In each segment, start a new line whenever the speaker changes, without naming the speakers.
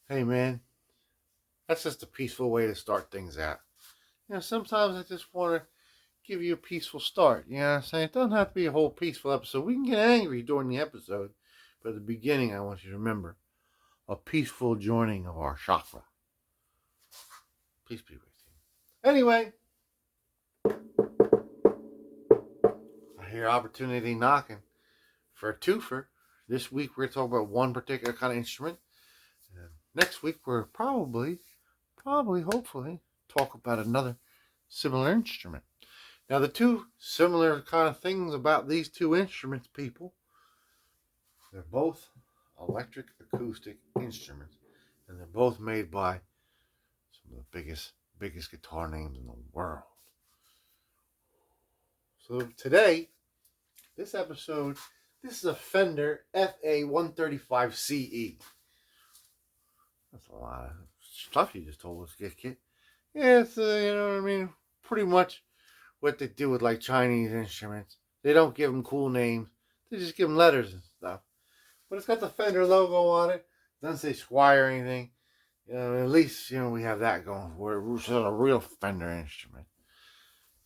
Hey man, that's just a peaceful way to start things out. Sometimes I just want to give you a peaceful start. You know what I'm saying? It doesn't have to be a whole peaceful episode. We can get angry during the episode, but at the beginning, I want you to remember a peaceful joining of our chakra. Peace be with you. Anyway, I hear opportunity knocking for a twofer. This week, we're going to talk about one particular kind of instrument. And next week, we're probably, hopefully, talk about another similar instrument. Now, the two similar kind of things about these two instruments, people, they're both electric acoustic instruments, and they're both made by some of the biggest guitar names in the world. So today, this episode, this is a Fender FA-135CE. That's a lot of stuff you just told us, Guitkit. Yeah, it's, you know what I mean, pretty much what they do with like Chinese instruments. They don't give them cool names. They just give them letters and stuff. But it's got the Fender logo on it. Doesn't say Squire or anything. At least, we have that going for it. It's a real Fender instrument.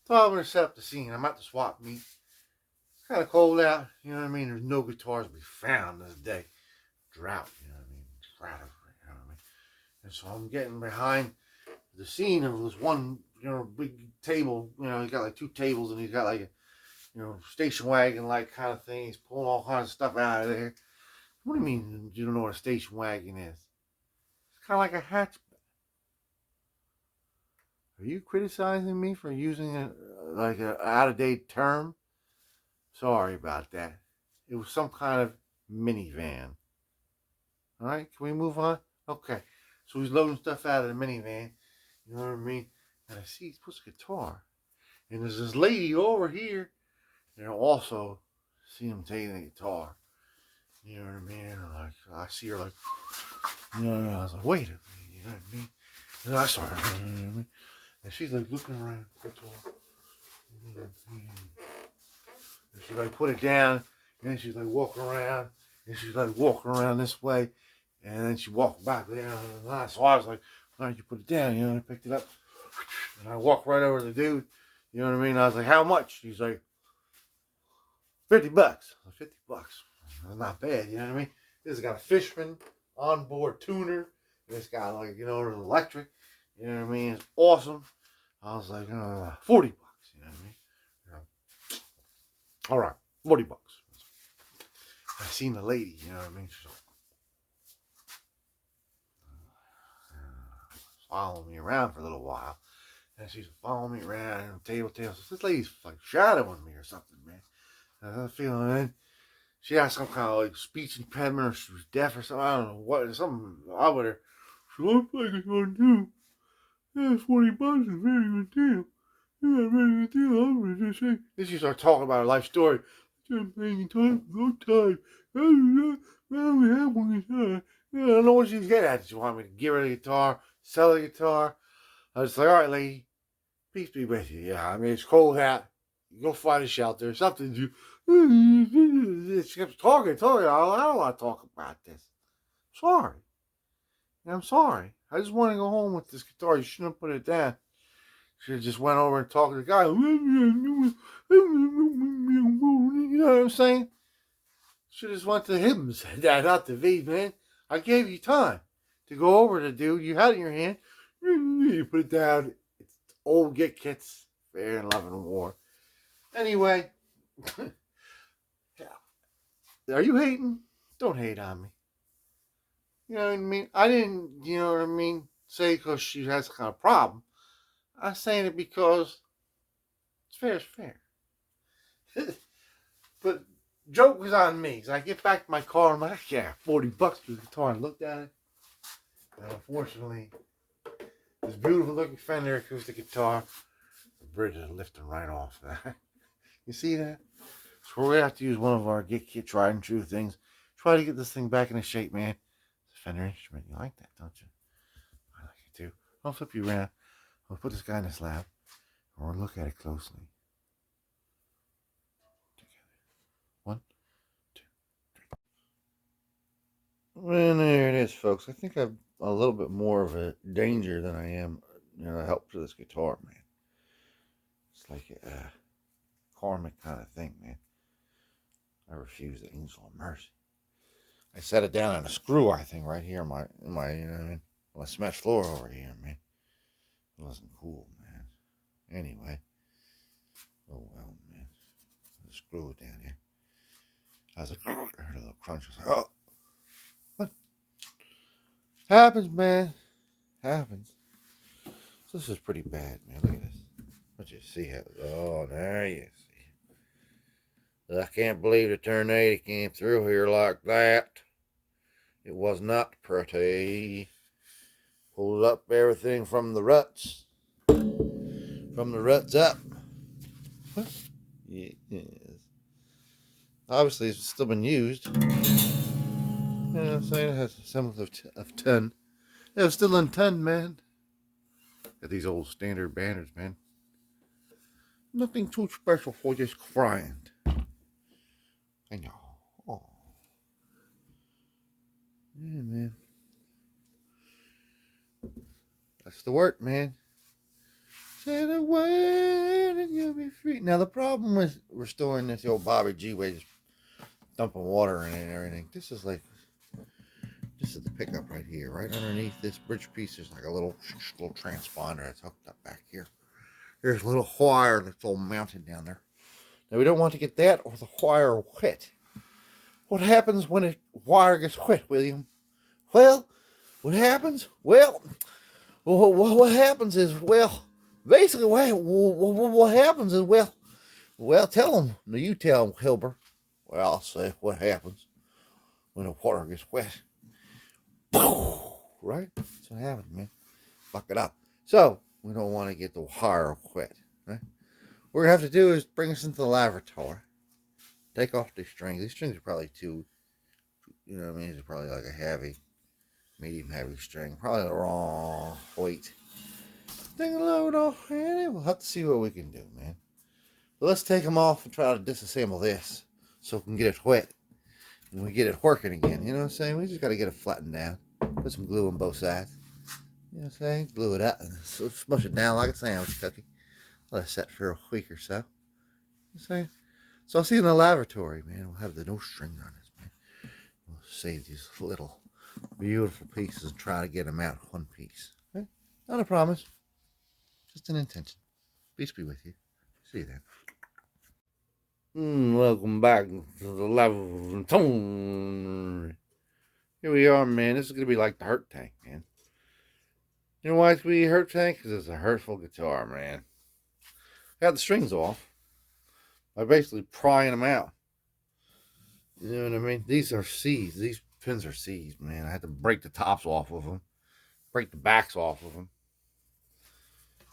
So I'm going to set up the scene. I'm at the swap meet. It's kind of cold out. You know what I mean? There's no guitars to be found this day. Drought, you know what I mean? Drought, you know what I mean? And so I'm getting behind the scene of this one, big table. He's got like two tables and he's got like a, station wagon like kind of thing. He's pulling all kinds of stuff out of there. What do you mean you don't know what a station wagon is? It's kind of like a hatchback. Are you criticizing me for using a out-of-date term? Sorry about that. It was some kind of minivan. All right, can we move on? Okay. So he's loading stuff out of the minivan. You know what I mean? And I see he puts a guitar. And there's this lady over here. Also see him taking the guitar. You know what I mean? Like I see her like, I was like, wait a minute, you know what I mean? And I saw her, you know what I mean? And she's like looking around the guitar. And she like put it down, and then she's like walking around, and she's like walking around this way, and then she walked back down. So I was like, all right, you put it down, I picked it up, and I walked right over to the dude, you know what I mean? I was like, how much? He's like, $50. $50. That's not bad, you know what I mean? This has got a Fishman onboard tuner. It's got like, an electric. You know what I mean? It's awesome. I was like, $40. You know what I mean? All right, $40. I seen the lady, you know what I mean? She's like, following me around for a little while. And she's following me around, table. So this lady's like shadowing me or something, man. I have a feeling, man. She had some kind of like speech impediment, or she was deaf or something. I don't know what. Something I would her. She looks like it's on too. Yeah, $40 is a very good deal. Yeah, a very good deal. I'm gonna just say. Then she started talking about her life story. I'm playing guitar for a long time. I only have one guitar. Yeah, I don't know what she's getting at. She wanted me to give her the guitar, sell the guitar. I was like, all right, lady, peace be with you. Yeah, I mean, it's cold out. You go find a shelter, something to do. She kept talking. I don't want to talk about this. Sorry. I'm sorry. I just want to go home with this guitar. You shouldn't have put it down. Should have just went over and talked to the guy. You know what I'm saying? Should have just went to him and said that, not to V, man. I gave you time to go over to the dude. You had it in your hand. You put it down. It's Old Guitkits, Fair and Love and War. Anyway, are you hating? Don't hate on me. You know what I mean? I didn't, say because she has some kind of problem. I'm saying it because it's fair is fair. But joke was on me. So I get back to my car and I'm like, yeah, $40 for the guitar. And looked at it. And unfortunately, this beautiful looking Fender acoustic guitar, the bridge is lifting right off that. You see that? So we're going to have to use one of our Guitkit tried and true things. Try to get this thing back into shape, man. It's a Fender instrument. You like that, don't you? I like it too. I'll flip you around. I'll put this guy in his lap. And we'll look at it closely. Together. 1, 2, 3. And there it is. folks. I think I'm a little bit more of a danger than I am, a help to this guitar, man. It's like a karmic kind of thing, man. I refuse the angel of mercy. I set it down on a screw, I think, right here in my you know what I mean? My smashed floor over here, man. It wasn't cool, man. Anyway. Oh, well, man. Let's screw it down here. I was like, I heard a little crunch. I was like, oh. What? Happens, man. Happens. So this is pretty bad, man. Look at this. Don't you see how? Oh, there you see. I can't believe the tornado came through here like that. It was not pretty. Pulled up everything from the ruts. From the ruts up. What? Yes. Obviously, it's still been used. You know what I'm saying? It has a semblance of ton. It was still in ton, man. Got these old standard banners, man. Nothing too special for this grind. I know. Oh. Yeah, man. That's the work, man. Say the word and you'll be free. Now, the problem with restoring this old Bobby G way, just dumping water in it and everything. This is the pickup right here. Right underneath this bridge piece is like a little transponder that's hooked up back here. There's a little wire that's all mounted down there. Now, we don't want to get that or the wire wet. What happens when a wire gets wet, William? Well, what happens? Well, what happens is, basically what happens is, tell them. No, you tell them, Hilbert. Well, I'll say what happens when the water gets wet. Right? That's what happens, man. Fuck it up. So, we don't want to get the wire wet, right? What we have to do is bring us into the laboratory. Take off these strings. These strings are probably too, you know what I mean? These are probably like a heavy, medium heavy string. Probably the wrong weight. Take a load off, and we'll have to see what we can do, man. But let's take them off and try to disassemble this so we can get it wet. And we get it working again. You know what I'm saying? We just got to get it flattened down. Put some glue on both sides. You know what I'm saying? Glue it up and smush it down like a sandwich cookie. Let it set for a week or so. You know what I'm saying? So I'll see you in the laboratory, man. We'll have the no string on this, man. We'll save these little beautiful pieces and try to get them out one piece. Okay? Not a promise. Just an intention. Peace be with you. See you then. Welcome back to the level and tone. Here we are, man. This is going to be like the Hurt Tank, man. You know why it's going to be a Hurt Tank? Because it's a hurtful guitar, man. Got the strings off by basically prying them out. You know what I mean? These are C's. These pins are C's, man. I had to break the tops off of them. Break the backs off of them.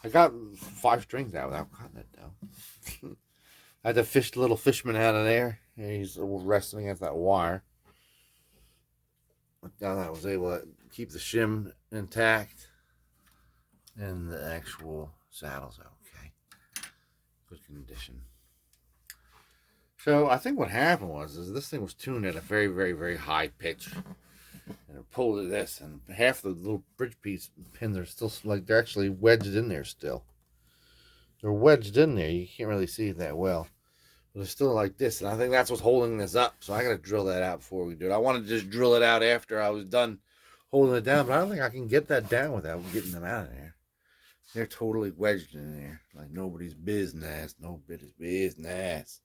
I got 5 strings out without cutting it, though. I had to fish the little Fishman out of there. He's wrestling against that wire. But now I was able to keep the shim intact. And the actual saddle's okay. Good condition. So I think what happened was this thing was tuned at a very, very, very high pitch. And it pulled to this, and half the little bridge piece pins are still, like, they're actually wedged in there still. They're wedged in there. You can't really see it that well. But it's still like this, and I think that's what's holding this up. So I got to drill that out before we do it. I wanted to just drill it out after I was done holding it down, but I don't think I can get that down without getting them out of there. They're totally wedged in there, like nobody's business. Nobody's business.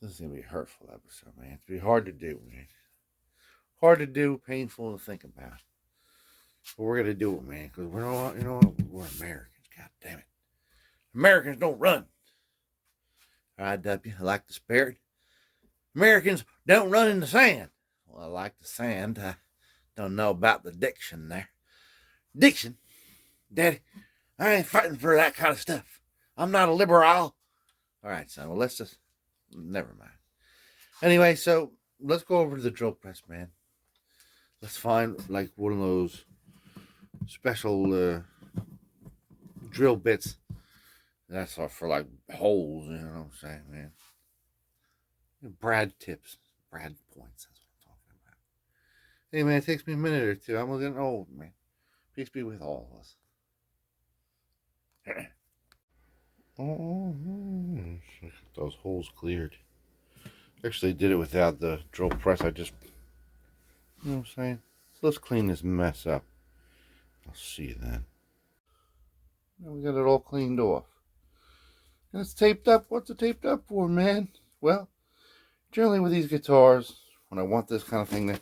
This is going to be a hurtful episode, man. It's going to be hard to do, man. Hard to do, painful to think about. But we're going to do it, man, because we're not, we're Americans. God damn it. Americans don't run. IW, I like the spirit. Americans don't run in the sand. Well, I like the sand. I don't know about the diction there. Diction? Daddy, I ain't fighting for that kind of stuff. I'm not a liberal. All right, son. Well, let's just... Never mind. Anyway, so let's go over to the drill press, man. Let's find, like, one of those special drill bits. That's for, like, holes, you know what I'm saying, man. Brad tips. Brad points. That's what I'm talking about. Hey man, it takes me a minute or two. I'm getting old, man. Peace be with all of us. Oh, those holes cleared. Actually did it without the drill press. I just, you know what I'm saying? So let's clean this mess up. I'll see you then. And we got it all cleaned off. And it's taped up. What's it taped up for, man? Well, generally with these guitars, when I want this kind of thing to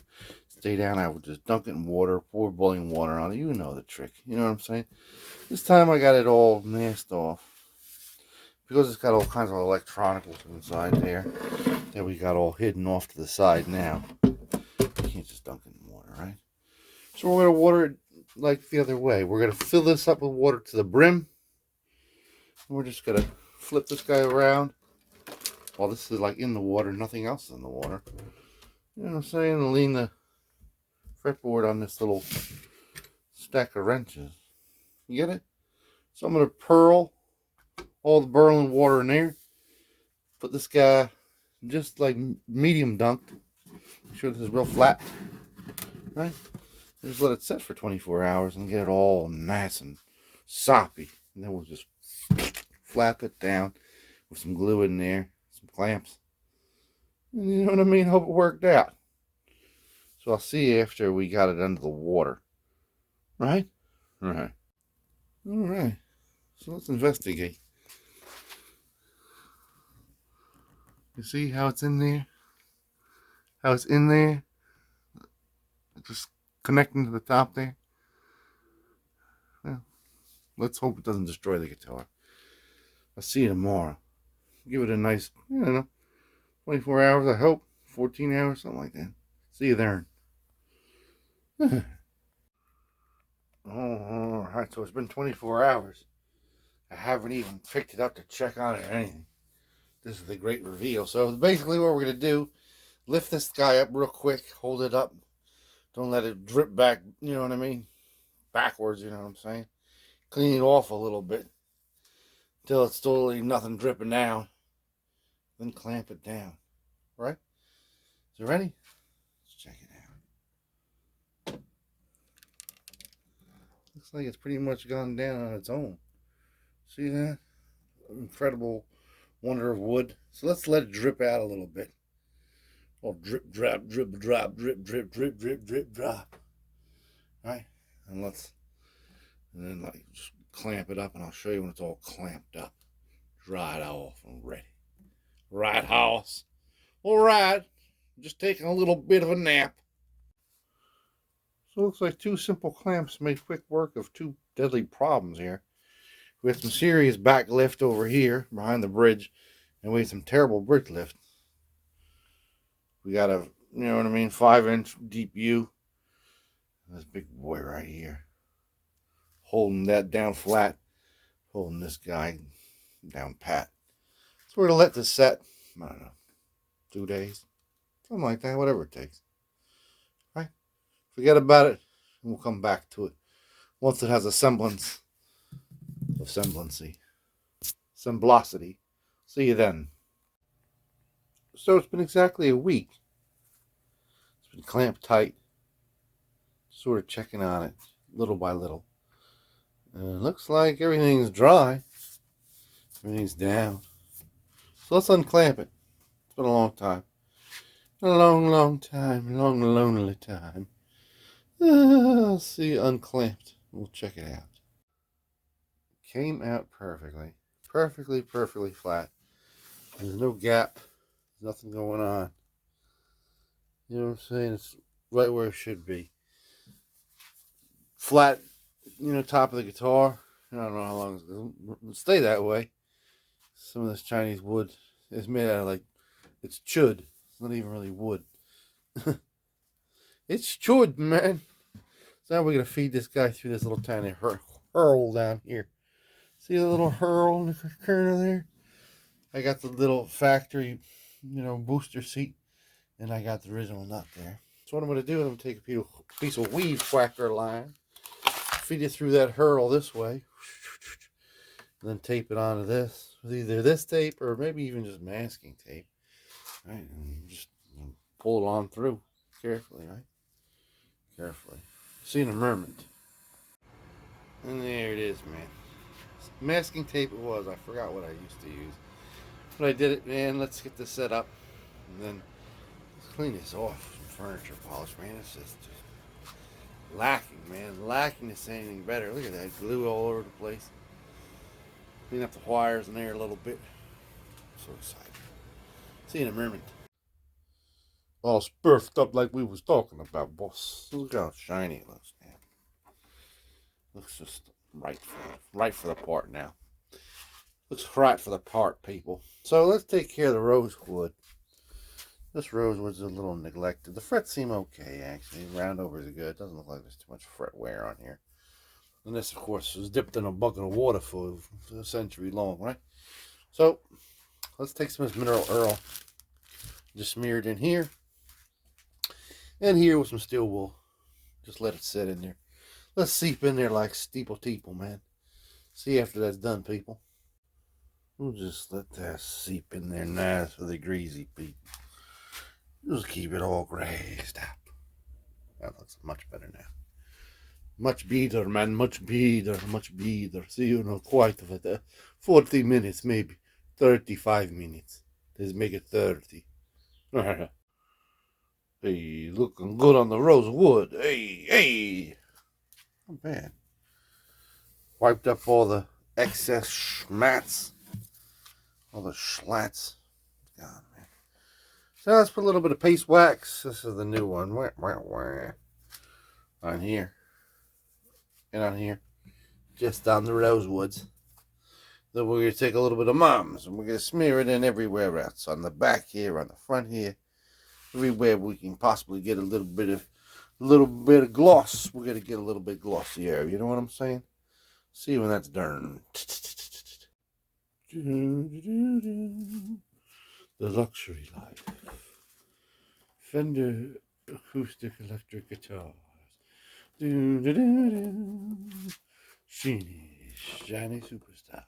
stay down, I would just dunk it in water, pour boiling water on it. You know the trick. You know what I'm saying? This time I got it all masked off. Because it's got all kinds of electronicals inside there that we got all hidden off to the side now. You can't just dunk it in water, right? So we're going to water it like the other way. We're going to fill this up with water to the brim. And we're just going to flip this guy around. While this is like in the water, nothing else is in the water. You know what I'm saying? And lean the fretboard on this little stack of wrenches. You get it? So I'm going to purl all the boiling water in there. Put this guy just like medium dunked. Make sure this is real flat. Right? Just let it set for 24 hours and get it all nice and soppy. And then we'll just flap it down with some glue in there, some clamps. And you know what I mean? Hope it worked out. So I'll see you after we got it under the water. Right? Right. Alright. So let's investigate. You see how it's in there? How it's in there? Just connecting to the top there. Well, let's hope it doesn't destroy the guitar. I'll see you tomorrow. Give it a nice, I don't know, 24 hours, I hope. 14 hours, something like that. See you there. Alright, so it's been 24 hours. I haven't even picked it up to check on it or anything. This is the great reveal. So basically what we're going to do, lift this guy up real quick, hold it up. Don't let it drip back, you know what I mean? Backwards, you know what I'm saying? Clean it off a little bit until it's totally nothing dripping down. Then clamp it down. Right? Is it ready? Let's check it out. Looks like it's pretty much gone down on its own. See that? Incredible wonder of wood. So let's let it drip out a little bit. Oh, drip, drop, drip, drop, drip, drip, drip, drip, drip, drop. Right? And then like just clamp it up, and I'll show you when it's all clamped up. Dry it off and ready. Right, house. All right. Just taking a little bit of a nap. So it looks like two simple clamps made quick work of two deadly problems here. We have some serious back lift over here behind the bridge, and we have some terrible bridge lift. We got a, you know what I mean, 5-inch deep U. This big boy right here. Holding that down flat. Holding this guy down pat. So we're going to let this set, I don't know, 2 days. Something like that, whatever it takes. Right? Forget about it, and we'll come back to it. Once it has a semblance of semblancy. Semblosity. See you then. So it's been exactly a week. It's been clamped tight. Sort of checking on it little by little. Looks like everything's dry. Everything's down. So let's unclamp it. It's been a long time. A long, long time. Long, lonely time. Let's see, unclamped. We'll check it out. Came out perfectly. Perfectly flat. There's no gap. There's nothing going on. You know what I'm saying? It's right where it should be. Flat, you know, top of the guitar. I don't know how long it'll stay that way. Some of this Chinese wood is made out of like, it's chud. It's not even really wood. It's chud, man. So now we're going to feed this guy through this little tiny hurl down here. See the little hurl in the corner there? I got the little factory, you know, booster seat. And I got the original nut there. So what I'm going to do is I'm going to take a piece of weave whacker line. Feed it through that hurl this way. And then tape it onto this. With either this tape or maybe even just masking tape. Right? And just pull it on through carefully, right? carefully. Seen a mermaid. And there it is, man. Masking tape it was. I forgot what I used to use. But I did it, man. Let's get this set up. And then let's clean this off. Some furniture polish, man. It's just lacking, man. Lacking to say anything better. Look at that glue all over the place. Clean up the wires in there a little bit. I'm so excited. See you in a moment. All spurfed up like we was talking about, boss. Look how shiny it looks, man. Looks just right for the part now. Looks right for the part, people. So let's take care of the rosewood. This rosewood's a little neglected. The frets seem okay, actually. Round overs are good. Doesn't look like there's too much fret wear on here. And this, of course, was dipped in a bucket of water for a century long, right? So let's take some of this mineral Earl. Just smear it in here. And here with some steel wool. Just let it sit in there. Let's seep in there like steeple teeple, man. See after that's done, people. We'll just let that seep in there nice for the greasy people. Just keep it all grazed up. That looks much better now. Much better, man. Much better. Much better. See, you know, quite of it. 40 minutes, maybe. 35 minutes. Let's make it 30. Hey, looking good on the rosewood. Hey, hey. Not bad. Wiped up all the excess schmats. All the schlats. God, man. So let's put a little bit of paste wax. This is the new one. On here. And on here. Just on the rosewoods. Then we're going to take a little bit of Mom's and we're going to smear it in everywhere else. On the back here, on the front here. Everywhere we can possibly get a little bit of gloss. We're going to get a little bit glossier. You know what I'm saying? See when that's done. The luxury life. Fender Acoustic Electric Guitars. Shiny superstar.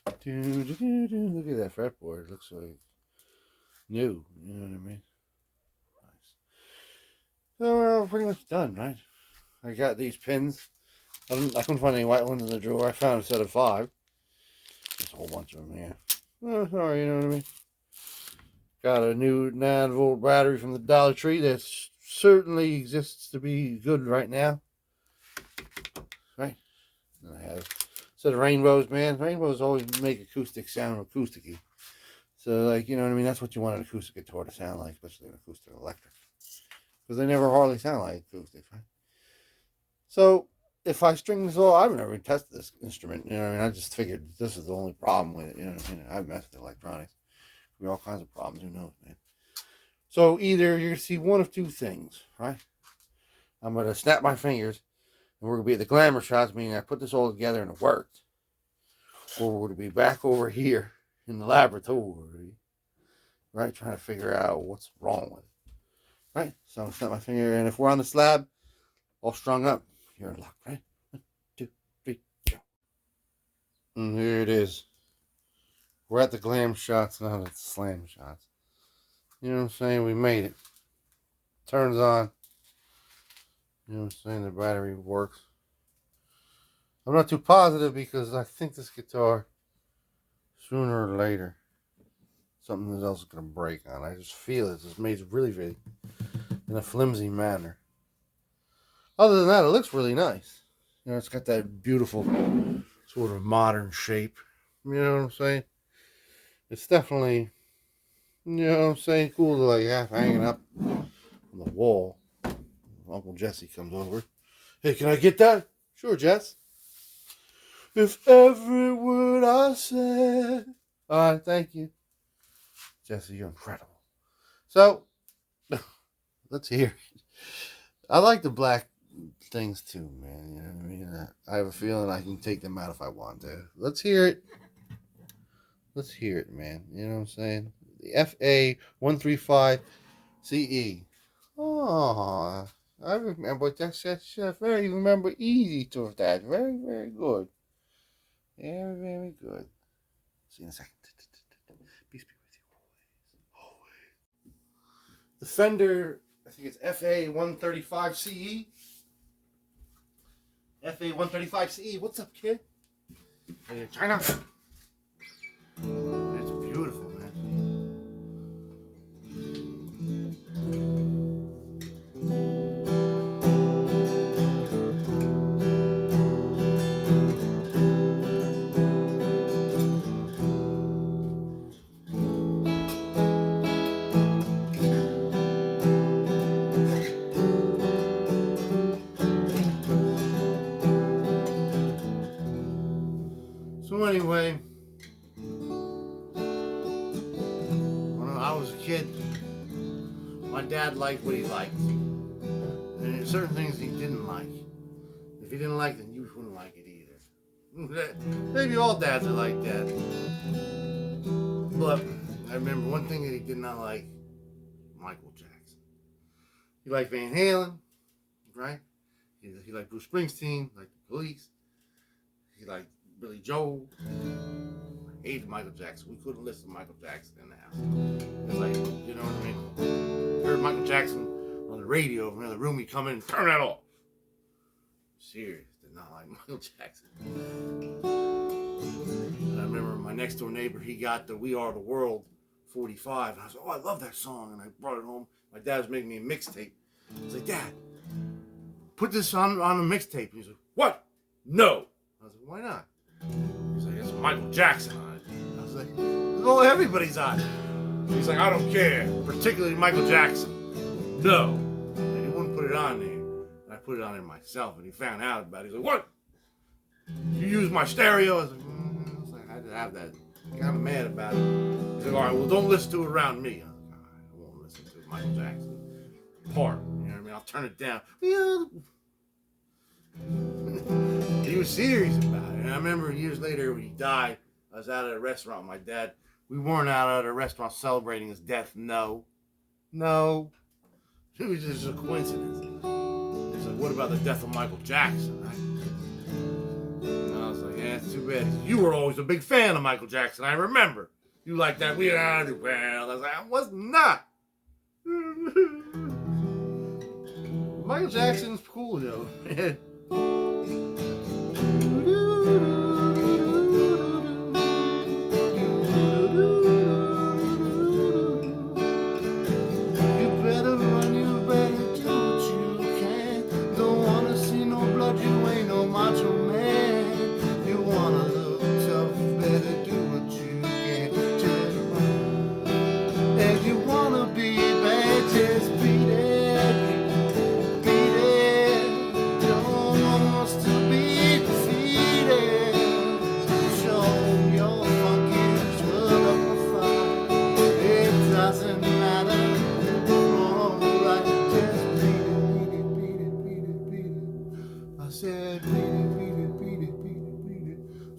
Look at that fretboard. It looks like new. You know what I mean? Nice. So we're all pretty much done, right? I got these pins. I couldn't find any white ones in the drawer. I found a set of 5. There's a whole bunch of them here. Oh, sorry, you know what I mean? Got a new 9-volt battery from the Dollar Tree that certainly exists to be good right now. Right? And I have a set of rainbows, man. Rainbows always make acoustic sound acousticy. So, like, you know what I mean? That's what you want an acoustic guitar to sound like, especially an acoustic electric. Because they never hardly sound like acoustics, right? So, if I string this all, I've never even tested this instrument. You know what I mean? I just figured this is the only problem with it. You know what I mean? I've messed with electronics. We all kinds of problems. Who knows, man? So, either you're going to see one of two things, right? I'm going to snap my fingers, and we're going to be at the glamour shots, meaning I put this all together and it worked. Or we're going to be back over here in the laboratory, right? Trying to figure out what's wrong with it, right? So I'm going to snap my finger, and if we're on the slab, all strung up, you're in luck, right? 1, 2, 3, go. And here it is. We're at the glam shots, not at the slam shots. You know what I'm saying? We made it. Turns on. You know what I'm saying? The battery works. I'm not too positive because I think this guitar, sooner or later, something else is going to break on. I just feel it. It's made really, really in a flimsy manner. Other than that, it looks really nice. You know, it's got that beautiful sort of modern shape. You know what I'm saying? It's definitely, you know what I'm saying, cool to like have hanging up on the wall. Uncle Jesse comes over. Hey, can I get that? Sure, Jess. If every word I said. All right, thank you. Jesse, you're incredible. So, let's hear it. I like the black things too, man. You know what I mean? I have a feeling I can take them out if I want to. Let's hear it. Let's hear it, man. You know what I'm saying? The FA-135CE. Oh, I remember that's very remember easy to that. Very, very good. Very, very good. See you in a second. Peace be with you always. Always. The Fender, I think it's FA-135CE. FA-135CE. What's up, kid? Hey, China. It's beautiful, man. So anyway, when I was a kid, my dad liked what he liked. And there's certain things he didn't like. If he didn't like it, then you wouldn't like it either. Maybe all dads are like that. But I remember one thing that he did not like, Michael Jackson. He liked Van Halen, right? He liked Bruce Springsteen, liked the Police. He liked Billy Joel. I hated Michael Jackson. We couldn't listen to Michael Jackson in the house. It's like, you know what I mean? Heard Michael Jackson on the radio from another room, he'd come in and turn that off. Serious, did not like Michael Jackson. And I remember my next door neighbor, he got the We Are the World 45. And I was like, oh, I love that song. And I brought it home. My dad was making me a mixtape. I was like, Dad, put this on a mixtape. And he's like, what? No. I was like, why not? He's like, it's Michael Jackson on it. I was like, well, everybody's on it. He's like, I don't care, particularly Michael Jackson. No. And he wouldn't put it on there. And I put it on there myself, and he found out about it. He's like, what? You use my stereo? I was like, I had to have that. He got mad about it. He's like, all right, well, don't listen to it around me. I was like, all right, I won't listen to Michael Jackson part. You know what I mean? I'll turn it down. He was serious about it. And I remember years later when he died, I was out at a restaurant with my dad. We weren't out at a restaurant celebrating his death. No. It was just a coincidence. He's like, what about the death of Michael Jackson? And I was like, yeah, it's too bad. He said, you were always a big fan of Michael Jackson. I remember. You like that. Well, I was like, I was not. Michael Jackson's cool, though.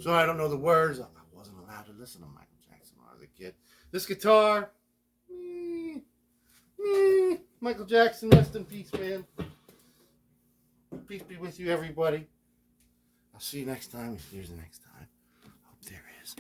So I don't know the words. I wasn't allowed to listen to Michael Jackson when I was a kid. This guitar, Michael Jackson, rest in peace, man. Peace be with you, everybody. I'll see you next time. Here's the next time. Hope there is.